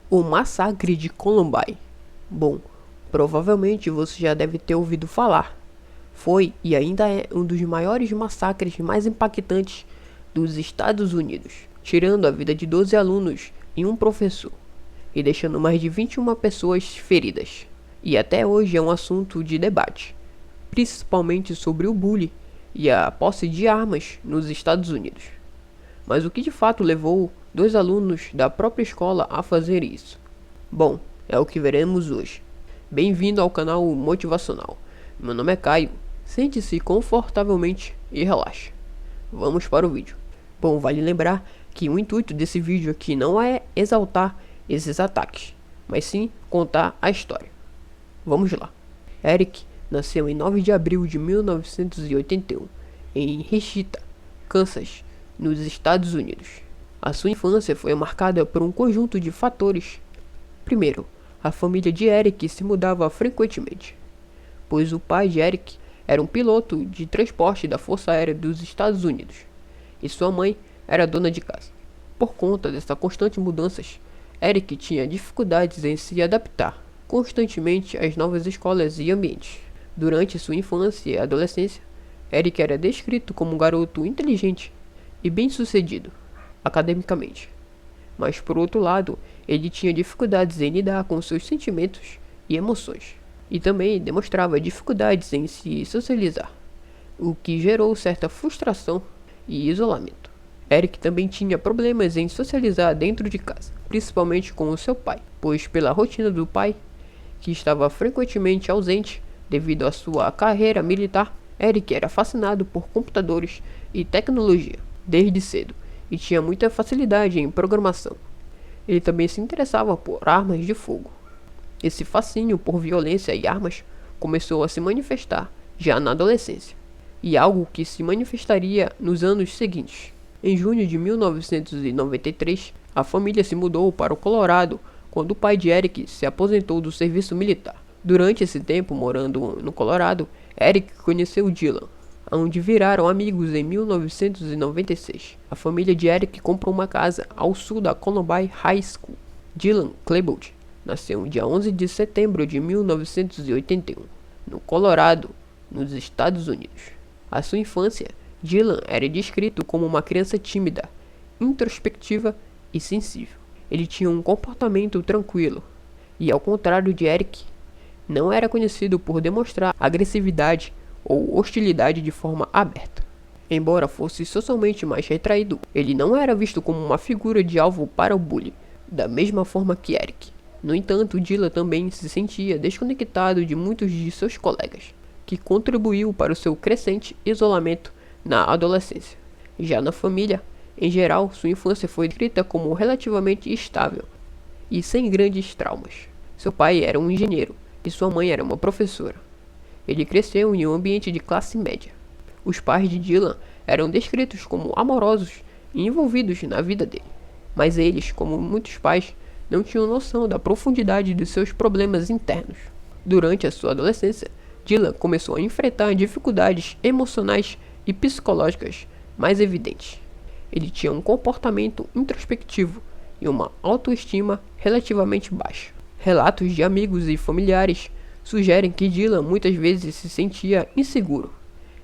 O massacre de Columbine. Bom, provavelmente você já deve ter ouvido falar. Foi e ainda é um dos maiores massacres mais impactantes dos Estados Unidos, tirando a vida de 12 alunos e um professor, e deixando mais de 21 pessoas feridas. E até hoje é um assunto de debate, principalmente sobre o bullying e a posse de armas nos Estados Unidos. Mas o que de fato levou 2 alunos da própria escola a fazer isso? Bom, é o que veremos hoje. Bem-vindo ao canal Motivacional. Meu nome é Caio. Sente-se confortavelmente e relaxe. Vamos para o vídeo. Bom, vale lembrar que o intuito desse vídeo aqui não é exaltar esses ataques, mas sim contar a história. Vamos lá. Eric nasceu em 9 de abril de 1981 em Wichita, Kansas, nos Estados Unidos. A sua infância foi marcada por um conjunto de fatores. Primeiro, a família de Eric se mudava frequentemente, pois o pai de Eric era um piloto de transporte da Força Aérea dos Estados Unidos e sua mãe era dona de casa. Por conta dessas constantes mudanças, Eric tinha dificuldades em se adaptar constantemente às novas escolas e ambientes. Durante sua infância e adolescência, Eric era descrito como um garoto inteligente e bem-sucedido academicamente, mas por outro lado, ele tinha dificuldades em lidar com seus sentimentos e emoções, e também demonstrava dificuldades em se socializar, o que gerou certa frustração e isolamento. Eric também tinha problemas em socializar dentro de casa, principalmente com o seu pai, pois pela rotina do pai, que estava frequentemente ausente devido à sua carreira militar, Eric era fascinado por computadores e tecnologia desde cedo e tinha muita facilidade em programação. Ele também se interessava por armas de fogo. Esse fascínio por violência e armas começou a se manifestar já na adolescência, e algo que se manifestaria nos anos seguintes. Em junho de 1993, a família se mudou para o Colorado quando o pai de Eric se aposentou do serviço militar. Durante esse tempo morando no Colorado, Eric conheceu Dylan, onde viraram amigos em 1996. A família de Eric comprou uma casa ao sul da Columbine High School. Dylan Klebold nasceu no dia 11 de setembro de 1981, no Colorado, nos Estados Unidos. A sua infância, Dylan era descrito como uma criança tímida, introspectiva e sensível. Ele tinha um comportamento tranquilo e, ao contrário de Eric, não era conhecido por demonstrar agressividade ou hostilidade de forma aberta. Embora fosse socialmente mais retraído, ele não era visto como uma figura de alvo para o bullying, da mesma forma que Eric. No entanto, Dylan também se sentia desconectado de muitos de seus colegas, que contribuiu para o seu crescente isolamento na adolescência. Já na família, em geral, sua infância foi descrita como relativamente estável e sem grandes traumas. Seu pai era um engenheiro e sua mãe era uma professora. Ele cresceu em um ambiente de classe média. Os pais de Dylan eram descritos como amorosos e envolvidos na vida dele, mas eles, como muitos pais, não tinham noção da profundidade de seus problemas internos. Durante a sua adolescência, Dylan começou a enfrentar dificuldades emocionais e psicológicas mais evidentes. Ele tinha um comportamento introspectivo e uma autoestima relativamente baixa. Relatos de amigos e familiares sugerem que Dylan muitas vezes se sentia inseguro,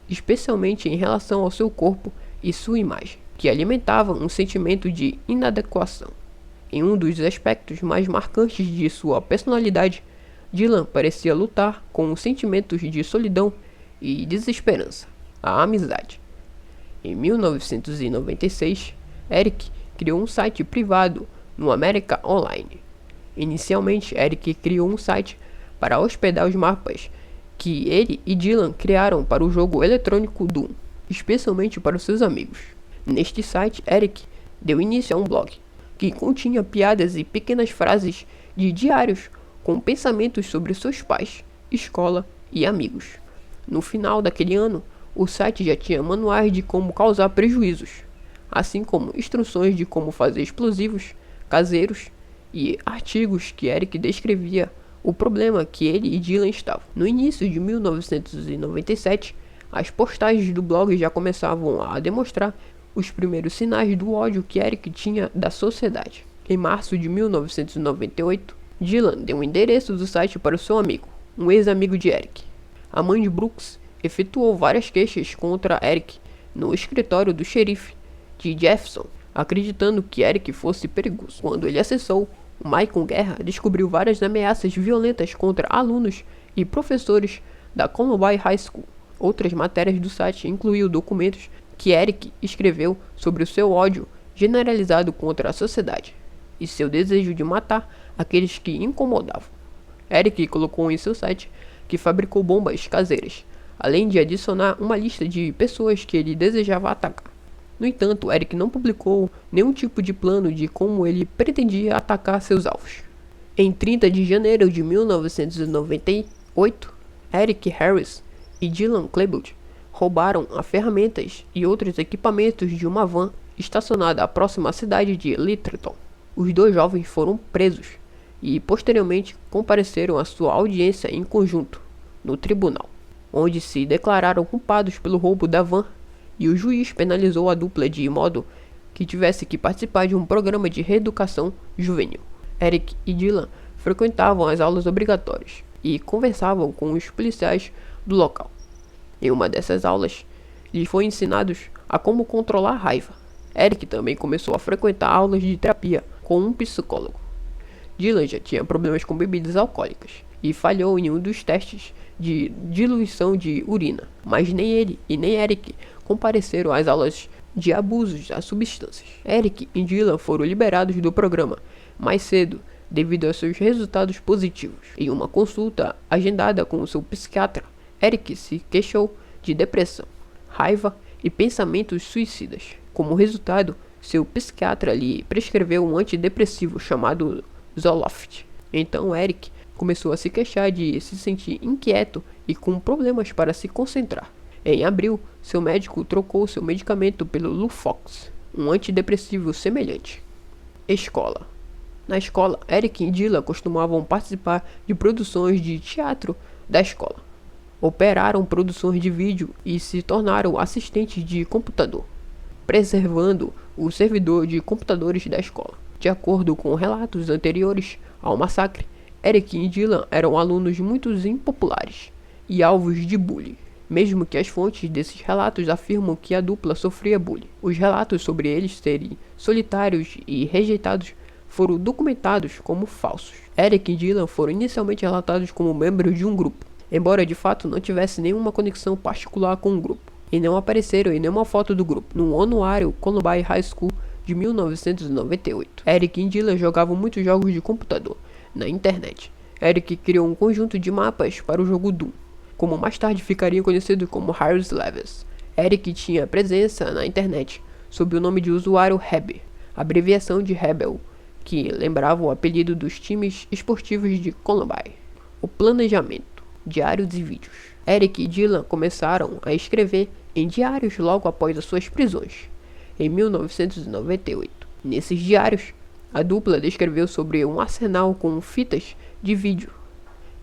especialmente em relação ao seu corpo e sua imagem, que alimentavam um sentimento de inadequação. Em um dos aspectos mais marcantes de sua personalidade, Dylan parecia lutar com os sentimentos de solidão e desesperança, a amizade. Em 1996, Eric criou um site privado no America Online. Inicialmente, Eric criou um site para hospedar os mapas que ele e Dylan criaram para o jogo eletrônico Doom, especialmente para os seus amigos. Neste site, Eric deu início a um blog que continha piadas e pequenas frases de diários com pensamentos sobre seus pais, escola e amigos. No final daquele ano, o site já tinha manuais de como causar prejuízos, assim como instruções de como fazer explosivos caseiros e artigos que Eric descrevia o problema que ele e Dylan estavam. No início de 1997, as postagens do blog já começavam a demonstrar os primeiros sinais do ódio que Eric tinha da sociedade. Em março de 1998, Dylan deu o endereço do site para o seu amigo, um ex-amigo de Eric. A mãe de Brooks efetuou várias queixas contra Eric no escritório do xerife de Jefferson, acreditando que Eric fosse perigoso. Quando ele acessou, Michael Guerra descobriu várias ameaças violentas contra alunos e professores da Columbine High School. Outras matérias do site incluíam documentos que Eric escreveu sobre o seu ódio generalizado contra a sociedade e seu desejo de matar aqueles que incomodavam. Eric colocou em seu site que fabricou bombas caseiras, além de adicionar uma lista de pessoas que ele desejava atacar. No entanto, Eric não publicou nenhum tipo de plano de como ele pretendia atacar seus alvos. Em 30 de janeiro de 1998, Eric Harris e Dylan Klebold roubaram as ferramentas e outros equipamentos de uma van estacionada próxima à cidade de Littleton. Os dois jovens foram presos e posteriormente compareceram à sua audiência em conjunto no tribunal, onde se declararam culpados pelo roubo da van, e o juiz penalizou a dupla de modo que tivesse que participar de um programa de reeducação juvenil. Eric e Dylan frequentavam as aulas obrigatórias e conversavam com os policiais do local. Em uma dessas aulas, lhes foi ensinados a como controlar a raiva. Eric também começou a frequentar aulas de terapia com um psicólogo. Dylan já tinha problemas com bebidas alcoólicas e falhou em um dos testes de diluição de urina, mas nem ele e nem Eric compareceram às aulas de abusos às substâncias. Eric e Dylan foram liberados do programa mais cedo devido a seus resultados positivos. Em uma consulta agendada com o seu psiquiatra, Eric se queixou de depressão, raiva e pensamentos suicidas. Como resultado, seu psiquiatra lhe prescreveu um antidepressivo chamado Zoloft. Então Eric começou a se queixar de se sentir inquieto e com problemas para se concentrar. Em abril, seu médico trocou seu medicamento pelo Lufox, um antidepressivo semelhante. Escola. Na escola, Eric e Dylan costumavam participar de produções de teatro da escola. Operaram produções de vídeo e se tornaram assistentes de computador, preservando o servidor de computadores da escola. De acordo com relatos anteriores ao massacre, Eric e Dylan eram alunos muito impopulares e alvos de bullying, mesmo que as fontes desses relatos afirmam que a dupla sofria bullying. Os relatos sobre eles serem solitários e rejeitados foram documentados como falsos. Eric e Dylan foram inicialmente relatados como membros de um grupo, embora de fato não tivesse nenhuma conexão particular com o grupo, e não apareceram em nenhuma foto do grupo no anuário Columbine High School de 1998. Eric e Dylan jogavam muitos jogos de computador na internet. Eric criou um conjunto de mapas para o jogo Doom, como mais tarde ficaria conhecido como Harris Levels. Eric tinha presença na internet sob o nome de usuário Rebel, abreviação de Rebel, que lembrava o apelido dos times esportivos de Columbine. O planejamento, diários e vídeos. Eric e Dylan começaram a escrever em diários logo após as suas prisões, em 1998. Nesses diários, a dupla descreveu sobre um arsenal com fitas de vídeo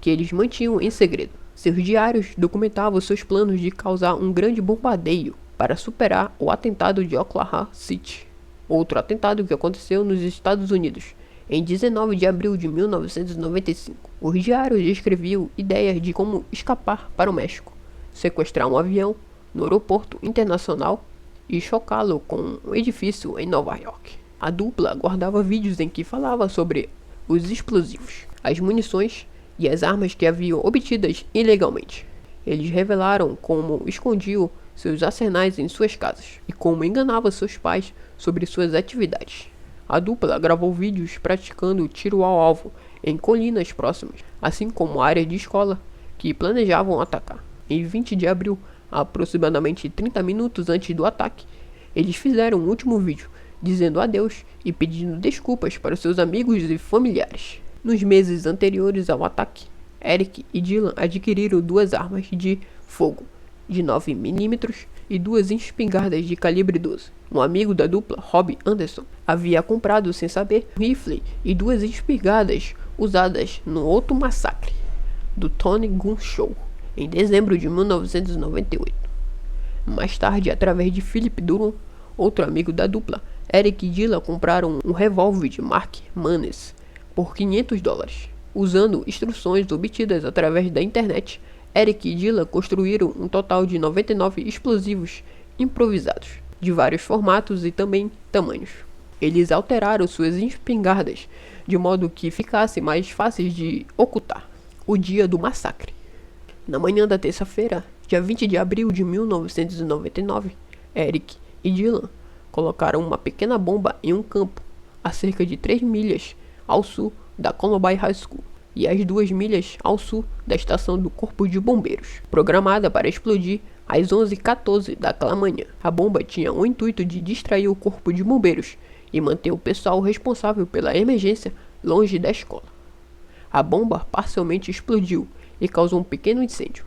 que eles mantinham em segredo. Seus diários documentavam seus planos de causar um grande bombardeio para superar o atentado de Oklahoma City, outro atentado que aconteceu nos Estados Unidos em 19 de abril de 1995. Os diários descreviam ideias de como escapar para o México, sequestrar um avião no aeroporto internacional e chocá-lo com um edifício em Nova York. A dupla guardava vídeos em que falava sobre os explosivos, as munições e as armas que haviam obtidas ilegalmente. Eles revelaram como escondiam seus arsenais em suas casas e como enganava seus pais sobre suas atividades. A dupla gravou vídeos praticando tiro ao alvo em colinas próximas, assim como áreas de escola que planejavam atacar. Em 20 de abril, aproximadamente 30 minutos antes do ataque, eles fizeram um último vídeo dizendo adeus e pedindo desculpas para seus amigos e familiares. Nos meses anteriores ao ataque, Eric e Dylan adquiriram duas armas de fogo de 9mm e duas espingardas de calibre 12. Um amigo da dupla, Rob Anderson, havia comprado sem saber um rifle e duas espingardas usadas no outro massacre do Tony Gunn Show em dezembro de 1998. Mais tarde, através de Philip Duron, outro amigo da dupla, Eric e Dylan compraram um revólver de Mark Mannes por $500. Usando instruções obtidas através da internet, Eric e Dylan construíram um total de 99 explosivos improvisados, de vários formatos e também tamanhos. Eles alteraram suas espingardas de modo que ficassem mais fáceis de ocultar. O dia do massacre. Na manhã da terça-feira, dia 20 de abril de 1999, Eric e Dylan colocaram uma pequena bomba em um campo a cerca de 3 milhas ao sul da Columbine High School e às 2 milhas ao sul da estação do Corpo de Bombeiros, programada para explodir às 11h14 daquela manhã. A bomba tinha o intuito de distrair o Corpo de Bombeiros e manter o pessoal responsável pela emergência longe da escola. A bomba parcialmente explodiu e causou um pequeno incêndio,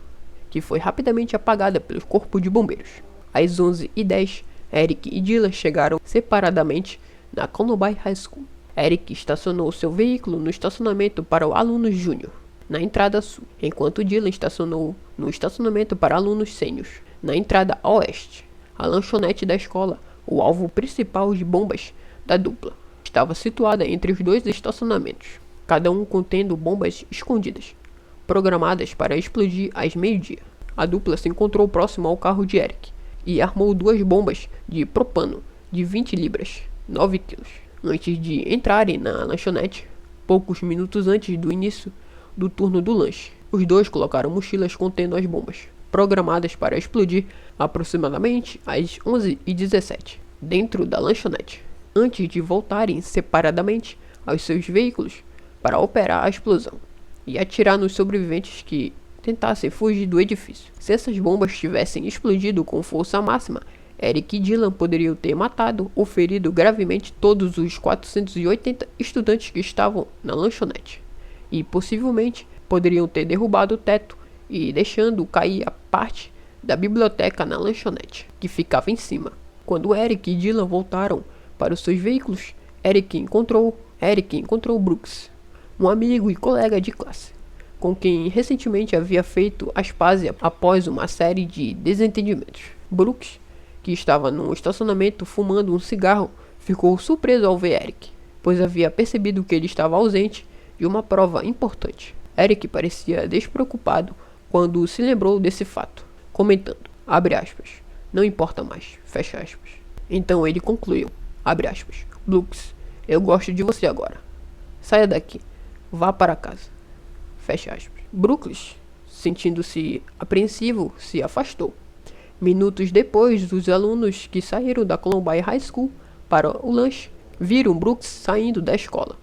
que foi rapidamente apagada pelo Corpo de Bombeiros. Às 11h10, Eric e Dylan chegaram separadamente na Columbine High School. Eric estacionou seu veículo no estacionamento para o alunos júnior, na entrada sul, enquanto Dylan estacionou no estacionamento para alunos sêniors, na entrada oeste. A lanchonete da escola, o alvo principal de bombas da dupla, estava situada entre os dois estacionamentos, cada um contendo bombas escondidas, programadas para explodir às meio-dia. A dupla se encontrou próximo ao carro de Eric e armou 2 bombas de propano de 20 libras, 9 quilos. Antes de entrarem na lanchonete, poucos minutos antes do início do turno do lanche, os dois colocaram mochilas contendo as bombas, programadas para explodir aproximadamente às 11h17, dentro da lanchonete, antes de voltarem separadamente aos seus veículos para operar a explosão e atirar nos sobreviventes que tentassem fugir do edifício. Se essas bombas tivessem explodido com força máxima, Eric e Dylan poderiam ter matado ou ferido gravemente todos os 480 estudantes que estavam na lanchonete, e possivelmente poderiam ter derrubado o teto e deixando cair a parte da biblioteca na lanchonete, que ficava em cima. Quando Eric e Dylan voltaram para os seus veículos, Eric encontrou Brooks, um amigo e colega de classe, com quem recentemente havia feito as pazes após uma série de desentendimentos. Brooks, que estava no estacionamento fumando um cigarro, ficou surpreso ao ver Eric, pois havia percebido que ele estava ausente de uma prova importante. Eric parecia despreocupado quando se lembrou desse fato, comentando, abre aspas, não importa mais, fecha aspas. Então ele concluiu, abre aspas, Brooks, eu gosto de você agora. Saia daqui, vá para casa, fecha aspas. Brooks, sentindo-se apreensivo, se afastou. Minutos depois, os alunos que saíram da Columbine High School para o lanche viram Brooks saindo da escola.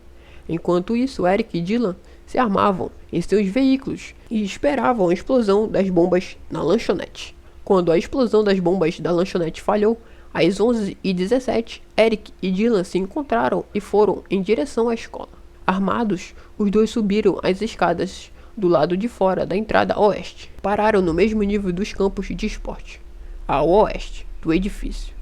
Enquanto isso, Eric e Dylan se armavam em seus veículos e esperavam a explosão das bombas na lanchonete. Quando a explosão das bombas da lanchonete falhou, às 11h17, Eric e Dylan se encontraram e foram em direção à escola. Armados, os dois subiram as escadas do lado de fora da entrada oeste. Pararam no mesmo nível dos campos de esporte, ao oeste do edifício,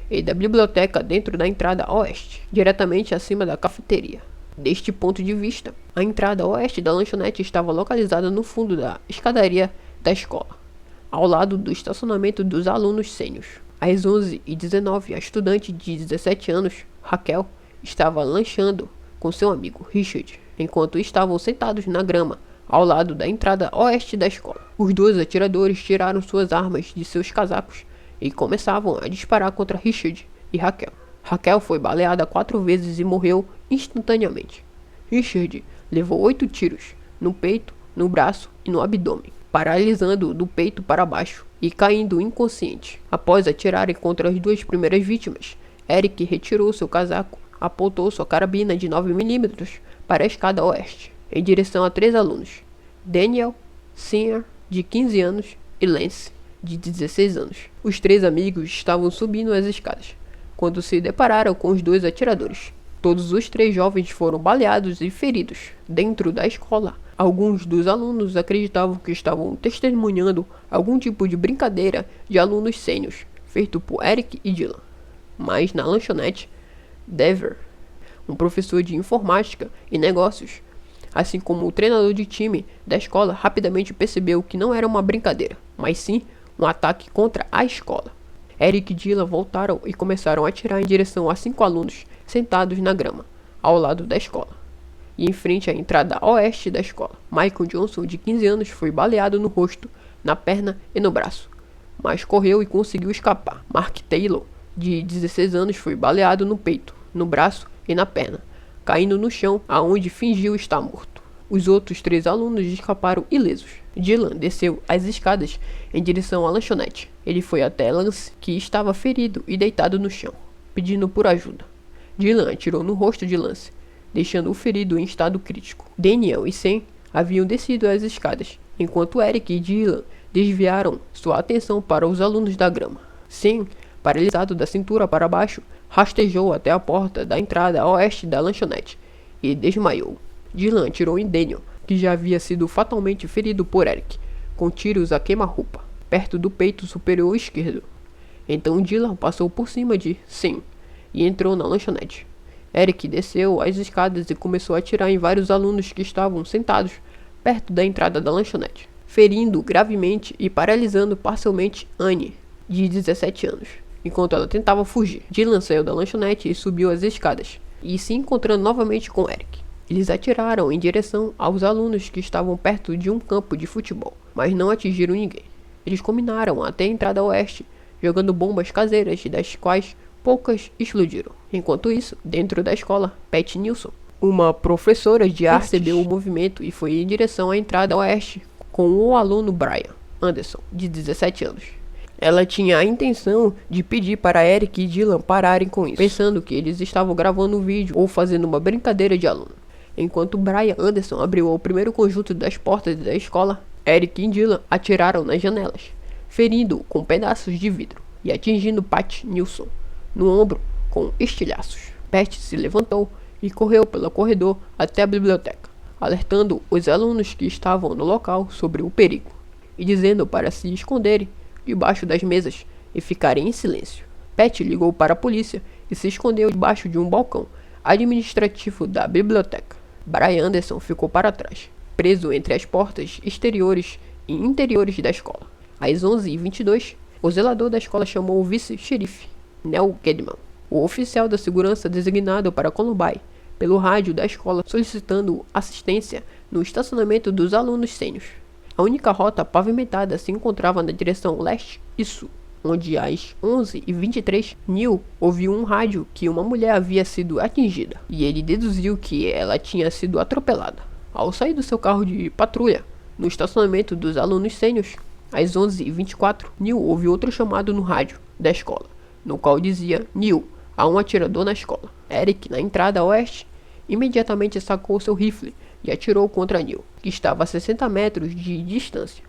e da biblioteca dentro da entrada oeste, diretamente acima da cafeteria. Deste ponto de vista, a entrada oeste da lanchonete estava localizada no fundo da escadaria da escola, ao lado do estacionamento dos alunos sêniors. Às 11h19, a estudante de 17 anos, Raquel, estava lanchando com seu amigo Richard, enquanto estavam sentados na grama ao lado da entrada oeste da escola. Os dois atiradores tiraram suas armas de seus casacos e começavam a disparar contra Richard e Raquel. Raquel foi baleada 4 vezes e morreu instantaneamente. Richard levou 8 tiros no peito, no braço e no abdômen, paralisando do peito para baixo e caindo inconsciente. Após atirarem contra as 2 primeiras vítimas, Eric retirou seu casaco, apontou sua carabina de 9mm para a escada oeste, em direção a 3 alunos, Daniel Sr., de 15 anos, e Lance, de 16 anos. Os 3 amigos estavam subindo as escadas, quando se depararam com os 2 atiradores. Todos os 3 jovens foram baleados e feridos dentro da escola. Alguns dos alunos acreditavam que estavam testemunhando algum tipo de brincadeira de alunos sêniors, feito por Eric e Dylan. Mas na lanchonete, Dever, um professor de informática e negócios, assim como o treinador de time da escola, rapidamente percebeu que não era uma brincadeira, mas sim um ataque contra a escola. Eric e Dylan voltaram e começaram a atirar em direção a 5 alunos sentados na grama, ao lado da escola, e em frente à entrada oeste da escola. Michael Johnson, de 15 anos, foi baleado no rosto, na perna e no braço, mas correu e conseguiu escapar. Mark Taylor, de 16 anos, foi baleado no peito, no braço e na perna, caindo no chão, aonde fingiu estar morto. Os outros 3 alunos escaparam ilesos. Dylan desceu as escadas em direção à lanchonete. Ele foi até Lance, que estava ferido e deitado no chão, pedindo por ajuda. Dylan atirou no rosto de Lance, deixando o ferido em estado crítico. Daniel e Sam haviam descido as escadas, enquanto Eric e Dylan desviaram sua atenção para os alunos da grama. Sam, paralisado da cintura para baixo, rastejou até a porta da entrada a oeste da lanchonete e desmaiou. Dylan atirou em Daniel, que já havia sido fatalmente ferido por Eric, com tiros a queima-roupa, perto do peito superior esquerdo. Então Dylan passou por cima de Sam e entrou na lanchonete. Eric desceu as escadas e começou a atirar em vários alunos que estavam sentados perto da entrada da lanchonete, ferindo gravemente e paralisando parcialmente Annie, de 17 anos, enquanto ela tentava fugir. Dylan saiu da lanchonete e subiu as escadas, e se encontrando novamente com Eric. Eles atiraram em direção aos alunos que estavam perto de um campo de futebol, mas não atingiram ninguém. Eles caminharam até a entrada oeste, jogando bombas caseiras, das quais poucas explodiram. Enquanto isso, dentro da escola, Pat Nilsson, uma professora de arte, percebeu o movimento e foi em direção à entrada oeste com o aluno Brian Anderson, de 17 anos. Ela tinha a intenção de pedir para Eric e Dylan pararem com isso, pensando que eles estavam gravando um vídeo ou fazendo uma brincadeira de aluno. Enquanto Brian Anderson abriu o primeiro conjunto das portas da escola, Eric e Dylan atiraram nas janelas, ferindo-o com pedaços de vidro e atingindo Pat Nilsson no ombro com estilhaços. Pat se levantou e correu pelo corredor até a biblioteca, alertando os alunos que estavam no local sobre o perigo e dizendo para se esconderem debaixo das mesas e ficarem em silêncio. Pat ligou para a polícia e se escondeu debaixo de um balcão administrativo da biblioteca. Brian Anderson ficou para trás, preso entre as portas exteriores e interiores da escola. Às 11h22, o zelador da escola chamou o vice-xerife, Neil Gedman, o oficial da segurança designado para Columbine, pelo rádio da escola, solicitando assistência no estacionamento dos alunos sênios. A única rota pavimentada se encontrava na direção leste e sul, onde às 11h23, Neil ouviu um rádio que uma mulher havia sido atingida, e ele deduziu que ela tinha sido atropelada. Ao sair do seu carro de patrulha, no estacionamento dos alunos sênios, às 11h24, Neil ouviu outro chamado no rádio da escola, no qual dizia: Neil, há um atirador na escola. Eric, na entrada oeste, imediatamente sacou seu rifle e atirou contra Neil, que estava a 60 metros de distância.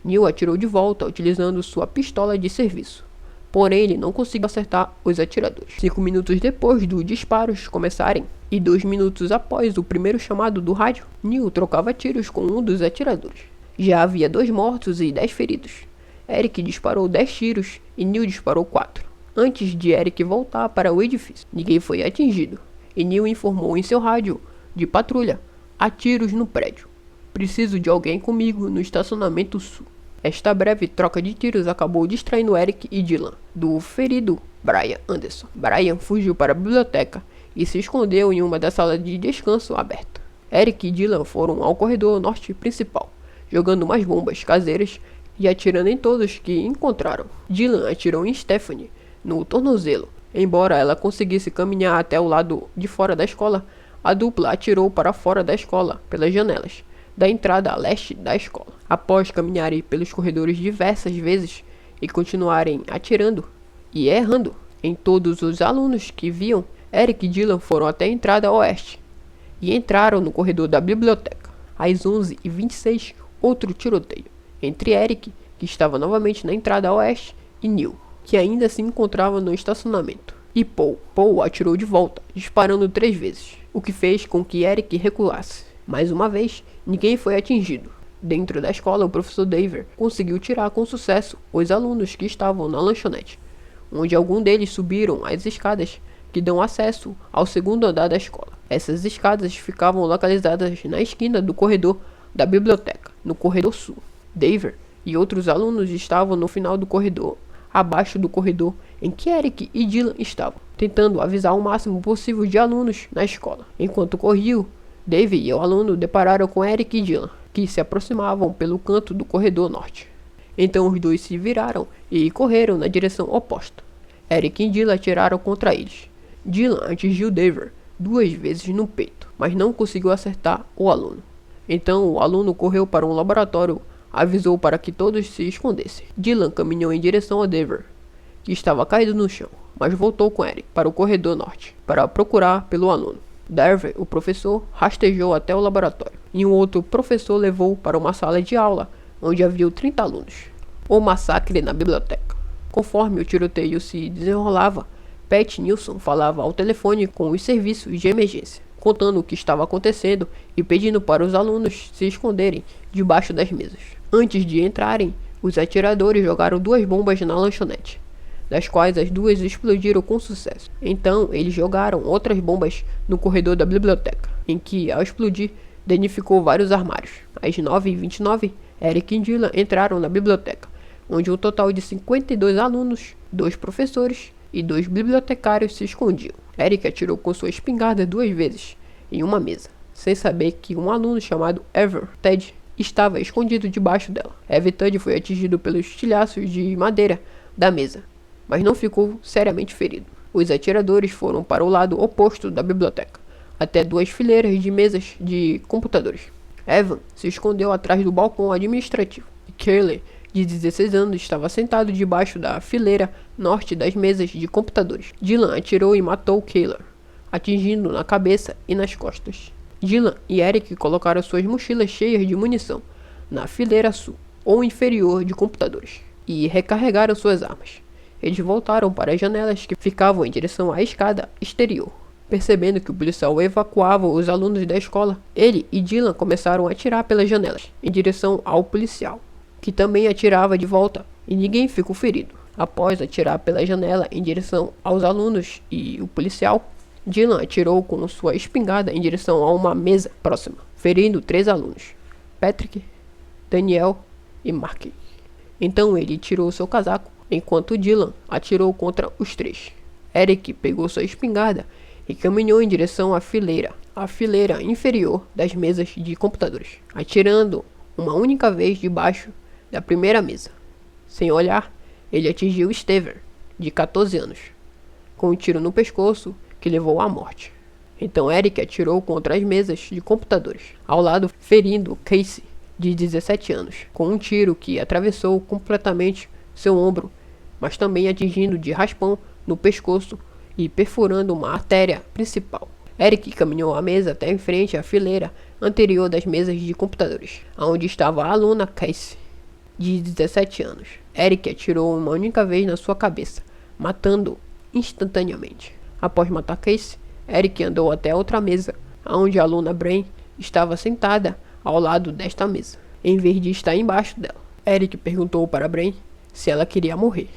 Neil atirou de volta utilizando sua pistola de serviço, porém ele não conseguiu acertar os atiradores. 5 minutos depois dos disparos começarem e 2 minutos após o primeiro chamado do rádio, Neil trocava tiros com um dos atiradores. Já havia 2 mortos e 10 feridos. Eric disparou 10 tiros e Neil disparou 4. Antes de Eric voltar para o edifício, ninguém foi atingido, e Neil informou em seu rádio de patrulha: há tiros no prédio. Preciso de alguém comigo no estacionamento sul. Esta breve troca de tiros acabou distraindo Eric e Dylan do ferido Brian Anderson. Brian fugiu para a biblioteca e se escondeu em uma das salas de descanso aberta. Eric e Dylan foram ao corredor norte principal, jogando mais bombas caseiras e atirando em todos que encontraram. Dylan atirou em Stephanie no tornozelo. Embora ela conseguisse caminhar até o lado de fora da escola, a dupla atirou para fora da escola pelas janelas da entrada a leste da escola. Após caminharem pelos corredores diversas vezes e continuarem atirando e errando em todos os alunos que viam, Eric e Dylan foram até a entrada oeste e entraram no corredor da biblioteca. Às 11h26, outro tiroteio entre Eric, que estava novamente na entrada oeste, e Neil, que ainda se encontrava no estacionamento, e Paul. Paul atirou de volta, disparando 3 vezes, o que fez com que Eric recuasse. Mais uma vez, ninguém foi atingido. Dentro da escola, o professor Daver conseguiu tirar com sucesso os alunos que estavam na lanchonete, onde alguns deles subiram as escadas que dão acesso ao segundo andar da escola. Essas escadas ficavam localizadas na esquina do corredor da biblioteca, no corredor sul. Daver e outros alunos estavam no final do corredor, abaixo do corredor em que Eric e Dylan estavam, tentando avisar o máximo possível de alunos na escola. Enquanto corriam, Dave e o aluno depararam com Eric e Dylan, que se aproximavam pelo canto do corredor norte. Então os dois se viraram e correram na direção oposta. Eric e Dylan atiraram contra eles. Dylan atingiu Dave 2 vezes no peito, mas não conseguiu acertar o aluno. Então o aluno correu para um laboratório, avisou para que todos se escondessem. Dylan caminhou em direção a Dave, que estava caído no chão, mas voltou com Eric para o corredor norte, para procurar pelo aluno. Dave, o professor, rastejou até o laboratório, e um outro professor levou para uma sala de aula, onde havia 30 alunos. O massacre na biblioteca. Conforme o tiroteio se desenrolava, Pat Nilsson falava ao telefone com os serviços de emergência, contando o que estava acontecendo e pedindo para os alunos se esconderem debaixo das mesas. Antes de entrarem, os atiradores jogaram 2 bombas na lanchonete, das quais as 2 explodiram com sucesso. Então, eles jogaram outras bombas no corredor da biblioteca, em que, ao explodir, danificou vários armários. Às 9h29, Eric e Dylan entraram na biblioteca, onde um total de 52 alunos, 2 professores e 2 bibliotecários se escondiam. Eric atirou com sua espingarda 2 vezes em uma mesa, sem saber que um aluno chamado Ever Ted estava escondido debaixo dela. Ever Ted foi atingido pelos estilhaços de madeira da mesa, mas não ficou seriamente ferido. Os atiradores foram para o lado oposto da biblioteca, até 2 fileiras de mesas de computadores. Evan se escondeu atrás do balcão administrativo, e Curley, de 16 anos, estava sentado debaixo da fileira norte das mesas de computadores. Dylan atirou e matou Kayler, atingindo na cabeça e nas costas. Dylan e Eric colocaram suas mochilas cheias de munição na fileira sul ou inferior de computadores e recarregaram suas armas. Eles voltaram para as janelas que ficavam em direção à escada exterior. Percebendo que o policial evacuava os alunos da escola, ele e Dylan começaram a atirar pelas janelas em direção ao policial, que também atirava de volta, e ninguém ficou ferido. Após atirar pela janela em direção aos alunos e o policial, Dylan atirou com sua espingarda em direção a uma mesa próxima, ferindo 3 alunos, Patrick, Daniel e Mark. Então ele tirou seu casaco, enquanto Dylan atirou contra os 3. Eric pegou sua espingarda e caminhou em direção à fileira inferior das mesas de computadores, atirando uma única vez debaixo da primeira mesa. Sem olhar, ele atingiu Stever, de 14 anos, com um tiro no pescoço que levou à morte. Então Eric atirou contra as mesas de computadores, ao lado, ferindo Casey, de 17 anos, com um tiro que atravessou completamente seu ombro, mas também atingindo de raspão no pescoço e perfurando uma artéria principal. Eric caminhou a mesa até em frente à fileira anterior das mesas de computadores, onde estava a aluna Casey, de 17 anos. Eric atirou uma única vez na sua cabeça, matando instantaneamente. Após matar Casey, Eric andou até outra mesa, onde a aluna Brain estava sentada ao lado desta mesa, em vez de estar embaixo dela. Eric perguntou para Brain se ela queria morrer,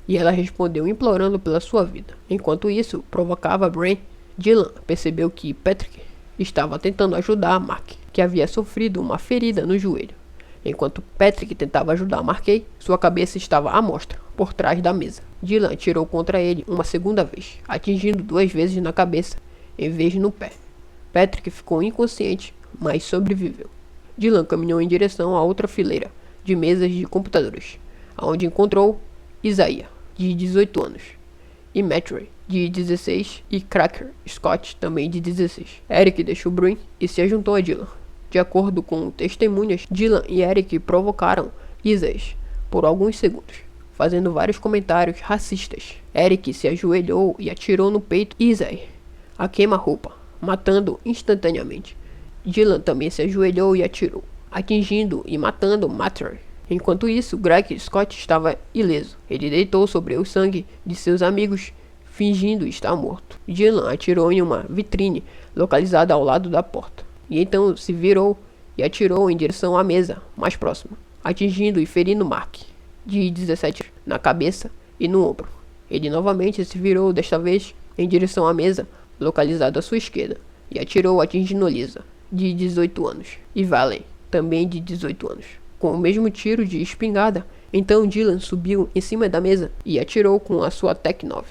e ela respondeu implorando pela sua vida. Enquanto isso provocava Brain, Dylan percebeu que Patrick estava tentando ajudar Mark, que havia sofrido uma ferida no joelho. Enquanto Patrick tentava ajudar Markey, sua cabeça estava à mostra, por trás da mesa. Dylan atirou contra ele uma segunda vez, atingindo 2 vezes na cabeça, em vez de no pé. Patrick ficou inconsciente, mas sobreviveu. Dylan caminhou em direção a outra fileira de mesas de computadores, onde encontrou Isaiah, de 18 anos, e Matthew, de 16, e Cracker Scott, também de 16. Eric deixou Bruin e se juntou a Dylan. De acordo com testemunhas, Dylan e Eric provocaram Isaiah por alguns segundos, fazendo vários comentários racistas. Eric se ajoelhou e atirou no peito de Isaiah a queima-roupa, matando instantaneamente. Dylan também se ajoelhou e atirou, atingindo e matando Matthew. Enquanto isso, Greg Scott estava ileso. Ele deitou sobre o sangue de seus amigos, fingindo estar morto. Dylan atirou em uma vitrine localizada ao lado da porta, e então se virou e atirou em direção à mesa mais próxima, atingindo e ferindo Mark, de 17, na cabeça e no ombro. Ele novamente se virou, desta vez em direção à mesa localizada à sua esquerda, e atirou atingindo Lisa, de 18 anos, e Valen, também de 18 anos. Com o mesmo tiro de espingarda, Então Dylan subiu em cima da mesa e atirou com a sua Tec-9,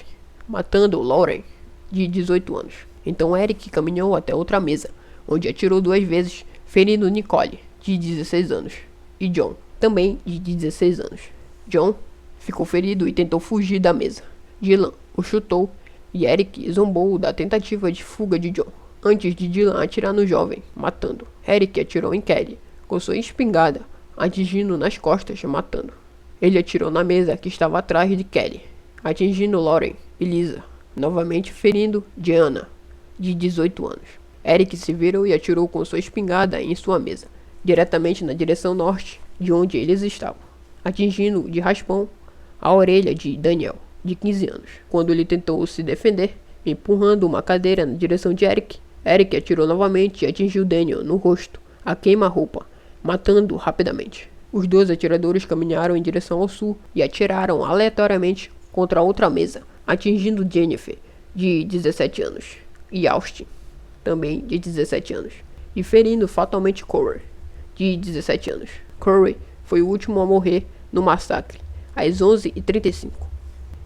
matando Lauren, de 18 anos. Então Eric caminhou até outra mesa, onde atirou 2 vezes, ferindo Nicole, de 16 anos, e John, também de 16 anos. John ficou ferido e tentou fugir da mesa. Dylan o chutou e Eric zombou da tentativa de fuga de John, antes de Dylan atirar no jovem, matando. Eric atirou em Kelly com sua espingarda, atingindo nas costas, matando. Ele atirou na mesa que estava atrás de Kelly, atingindo Lauren e Lisa, novamente ferindo Diana, de 18 anos. Eric se virou e atirou com sua espingarda em sua mesa, diretamente na direção norte de onde eles estavam, atingindo de raspão a orelha de Daniel, de 15 anos, quando ele tentou se defender, empurrando uma cadeira na direção de Eric. Eric atirou novamente e atingiu Daniel no rosto, a queima-roupa, matando-o rapidamente. Os 2 atiradores caminharam em direção ao sul e atiraram aleatoriamente contra outra mesa, atingindo Jennifer, de 17 anos, e Austin, também de 17 anos, e ferindo fatalmente Corey, de 17 anos. Corey foi o último a morrer no massacre, às 11h35,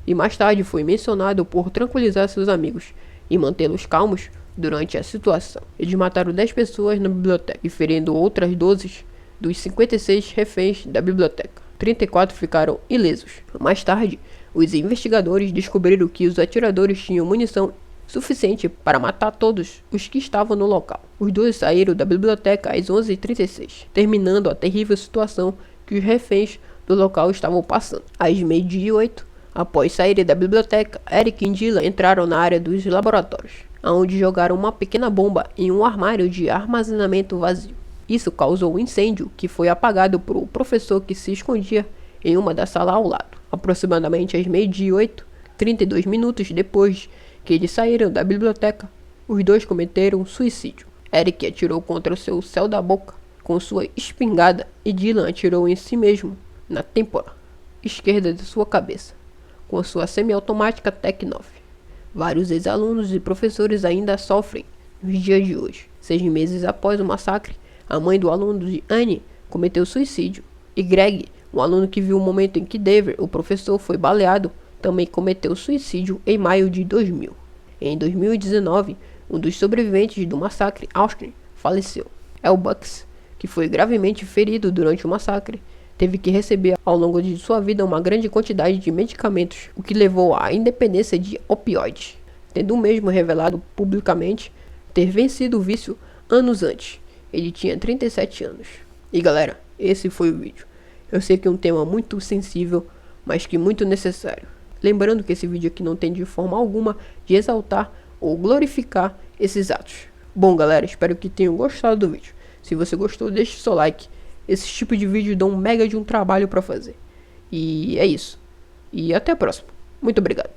e mais tarde foi mencionado por tranquilizar seus amigos e mantê-los calmos durante a situação. Eles mataram 10 pessoas na biblioteca e ferindo outras 12 dos 56 reféns da biblioteca. 34 ficaram ilesos. Mais tarde, os investigadores descobriram que os atiradores tinham munição suficiente para matar todos os que estavam no local. Os 2 saíram da biblioteca às 11h36, terminando a terrível situação que os reféns do local estavam passando. Às 12h08, após saírem da biblioteca, Eric e Dylan entraram na área dos laboratórios, onde jogaram uma pequena bomba em um armário de armazenamento vazio. Isso causou um incêndio que foi apagado por um professor que se escondia em uma da sala ao lado. Aproximadamente às 12h08, 32 minutos depois que eles saíram da biblioteca, os 2 cometeram suicídio. Eric atirou contra o seu céu da boca com sua espingarda e Dylan atirou em si mesmo na têmpora esquerda de sua cabeça com sua semiautomática Tec-9. Vários ex-alunos e professores ainda sofrem nos dias de hoje. 6 meses após o massacre, a mãe do aluno de Annie cometeu suicídio, e Greg, um aluno que viu o momento em que Dever, o professor, foi baleado, também cometeu suicídio em maio de 2000. Em 2019, um dos sobreviventes do massacre, Austin, faleceu. El Bucks, que foi gravemente ferido durante o massacre, teve que receber ao longo de sua vida uma grande quantidade de medicamentos, o que levou à independência de opioides, tendo o mesmo revelado publicamente ter vencido o vício anos antes. Ele tinha 37 anos. E galera, esse foi o vídeo. Eu sei que é um tema muito sensível, mas que muito necessário. Lembrando que esse vídeo aqui não tem de forma alguma de exaltar ou glorificar esses atos. Bom galera, espero que tenham gostado do vídeo. Se você gostou, deixe seu like. Esse tipo de vídeo dá um mega de um trabalho pra fazer. E é isso. E até a próxima. Muito obrigado.